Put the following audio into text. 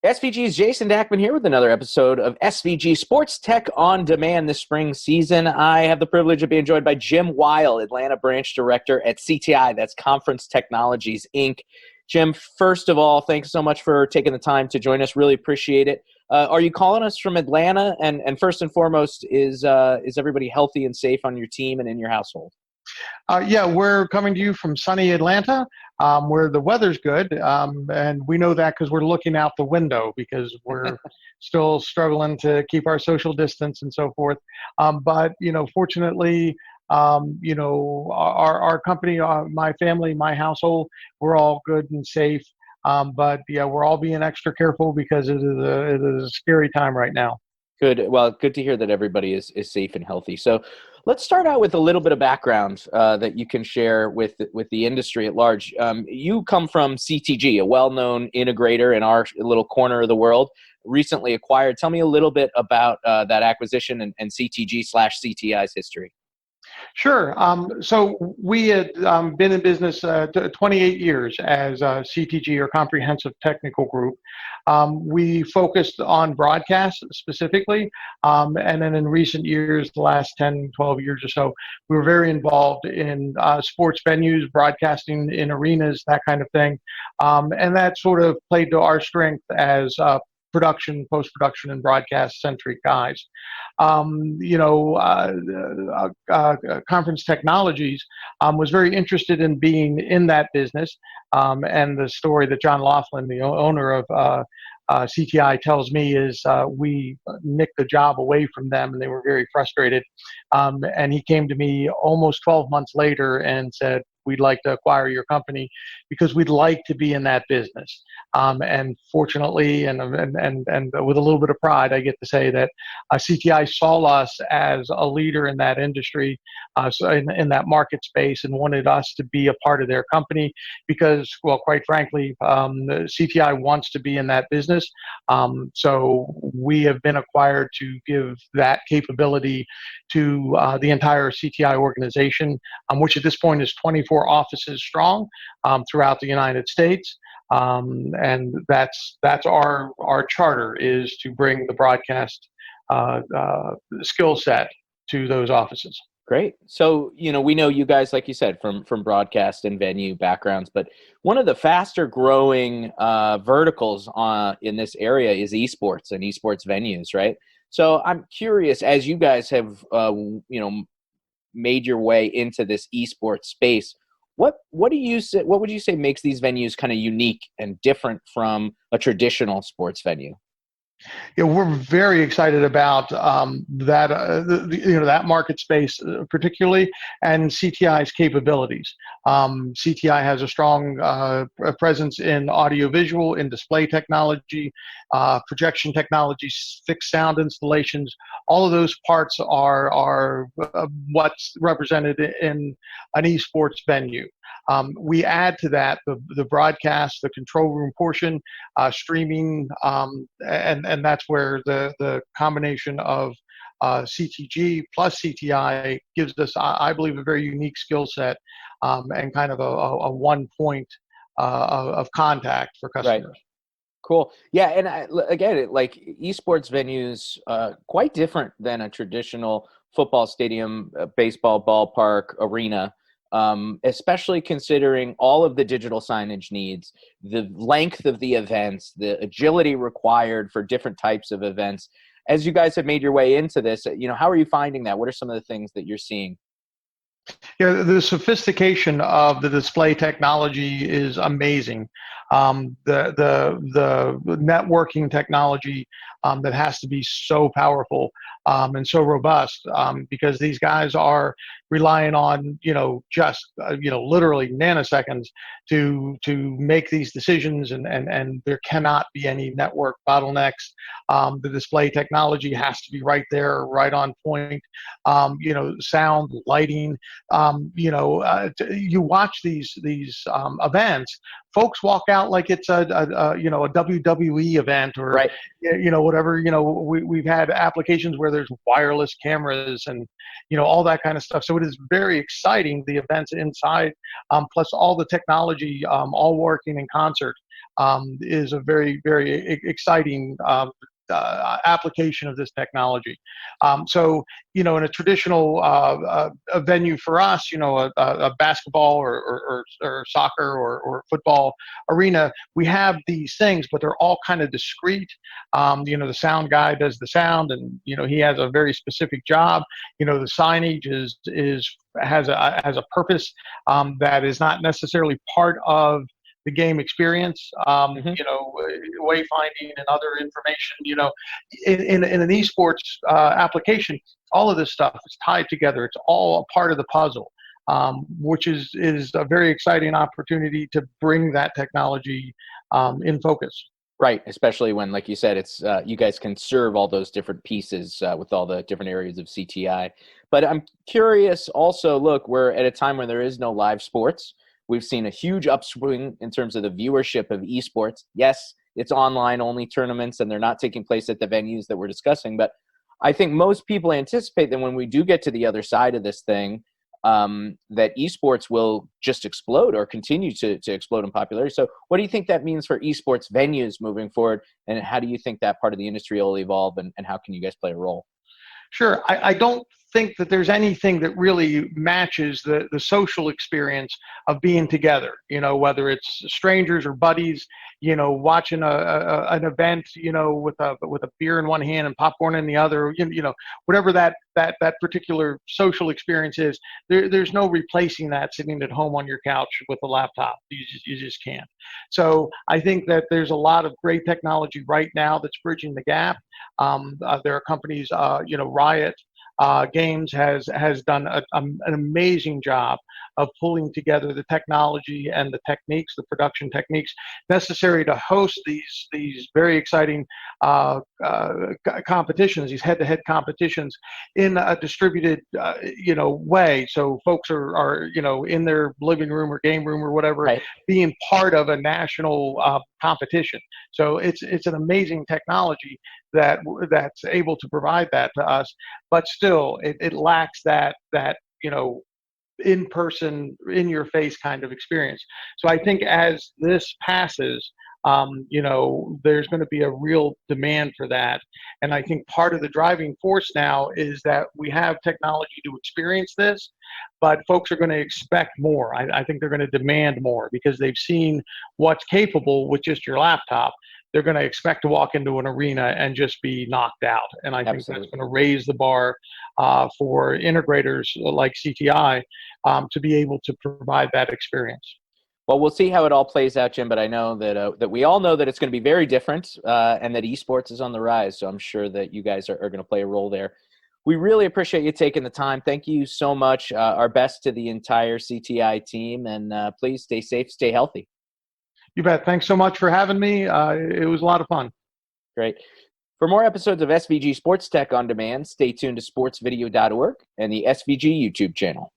SVG's Jason Dachman here with another episode of SVG SportsTech On Demand this spring season. I have the privilege of being joined by Jim Wile, Atlanta Branch Director at CTI, that's Conference Technologies, Inc. Jim, first of all, thanks so much for taking the time to join us. Really appreciate it. Are you calling us from Atlanta? And first and foremost, is everybody healthy and safe on your team and in your household? Yeah, we're coming to you from sunny Atlanta, where the weather's good, and we know that because we're looking out the window because we're still struggling to keep our social distance and so forth. But fortunately, our company, my family, my household, we're all good and safe. But yeah, we're all being extra careful because it is a scary time right now. Good. Well, good to hear that everybody is safe and healthy. So let's start out with a little bit of background that you can share with the industry at large. You come from CTG, a well-known integrator in our little corner of the world, recently acquired. Tell me a little bit about that acquisition and CTG/CTI's history. Sure. So we had been in business 28 years as CTG, or Comprehensive Technical Group. We focused on broadcast specifically, and then in recent years, the last 10, 12 years or so, we were very involved in sports venues, broadcasting in arenas, that kind of thing. And that sort of played to our strength as production, post-production, and broadcast-centric guys. Conference Technologies was very interested in being in that business. And the story that John Laughlin, the owner of CTI, tells me is we nicked the job away from them, and they were very frustrated. And he came to me almost 12 months later and said, "We'd like to acquire your company because we'd like to be in that business." And fortunately, and with a little bit of pride, I get to say that CTI saw us as a leader in that industry, so in that market space, and wanted us to be a part of their company because, well, quite frankly, CTI wants to be in that business. So we have been acquired to give that capability to the entire CTI organization, which at this point is 24 offices strong throughout the United States. And that's our charter, is to bring the broadcast skill set to those offices. Great. So, we know you guys, like you said, from broadcast and venue backgrounds, but one of the faster growing verticals in this area is esports and esports venues, right? So I'm curious, as you guys have, made your way into this esports space, what would you say makes these venues kind of unique and different from a traditional sports venue? Yeah, we're very excited about that market space particularly, and CTI's capabilities. CTI has a strong presence in audiovisual, in display technology, projection technology, fixed sound installations. All of those parts are what's represented in an esports venue. We add to that the broadcast, the control room portion, streaming, and that's where the combination of CTG plus CTI gives us, I believe, a very unique skill set, and kind of a one point of contact for customers. Right. Cool. Yeah, and again, like esports venues, quite different than a traditional football stadium, baseball ballpark, arena. Especially considering all of the digital signage needs, the length of the events, the agility required for different types of events. As you guys have made your way into this, how are you finding that? What are some of the things that you're seeing? Yeah, the sophistication of the display technology is amazing. The networking technology that has to be so powerful and so robust, because these guys are relying on just literally nanoseconds to make these decisions, and there cannot be any network bottlenecks. The display technology has to be right there, right on point. Sound, lighting. You watch these events. Folks walk out like it's a WWE event, or right. Whatever. We've had applications where there's wireless cameras and all that kind of stuff. So it is very exciting, the events inside, plus all the technology all working in concert. is a very, very exciting application of this technology. So, in a traditional a venue for us, a basketball or soccer or football arena, we have these things, but they're all kind of discrete. The sound guy does the sound, and he has a very specific job. The signage has a purpose that is not necessarily part of the game experience, Mm-hmm. wayfinding and other information. In an esports application, all of this stuff is tied together. It's all a part of the puzzle, which is a very exciting opportunity to bring that technology in focus. Right, especially when, like you said, it's you guys can serve all those different pieces with all the different areas of CTI. But I'm curious also, look, we're at a time when there is no live sports. We've seen a huge upswing in terms of the viewership of esports. Yes, it's online-only tournaments, and they're not taking place at the venues that we're discussing. But I think most people anticipate that when we do get to the other side of this thing, that esports will just explode or continue to explode in popularity. So what do you think that means for esports venues moving forward, and how do you think that part of the industry will evolve, and how can you guys play a role? Sure. I don't think that there's anything that really matches the social experience of being together, whether it's strangers or buddies, watching an event, with a beer in one hand and popcorn in the other, whatever that particular social experience is, there's no replacing that sitting at home on your couch with a laptop. You just can't. So I think that there's a lot of great technology right now that's bridging the gap. There are companies, Riot Games has done an amazing job of pulling together the technology and the techniques, the production techniques necessary to host these very exciting competitions, these head-to-head competitions in a distributed way. So folks are in their living room or game room or whatever, Right. being part of a national competition. So it's an amazing technology that's able to provide that to us, but still it lacks that in person, in your face kind of experience. So I think as this passes, there's going to be a real demand for that. And I think part of the driving force now is that we have technology to experience this, but folks are going to expect more. I think they're going to demand more because they've seen what's capable with just your laptop. They're going to expect to walk into an arena and just be knocked out. And I think Absolutely. that's going to raise the bar for integrators like CTI to be able to provide that experience. Well, we'll see how it all plays out, Jim. But I know that we all know that it's going to be very different, and that esports is on the rise. So I'm sure that you guys are going to play a role there. We really appreciate you taking the time. Thank you so much. Our best to the entire CTI team, and please stay safe, stay healthy. You bet. Thanks so much for having me. It was a lot of fun. Great. For more episodes of SVG Sports Tech On Demand, stay tuned to sportsvideo.org and the SVG YouTube channel.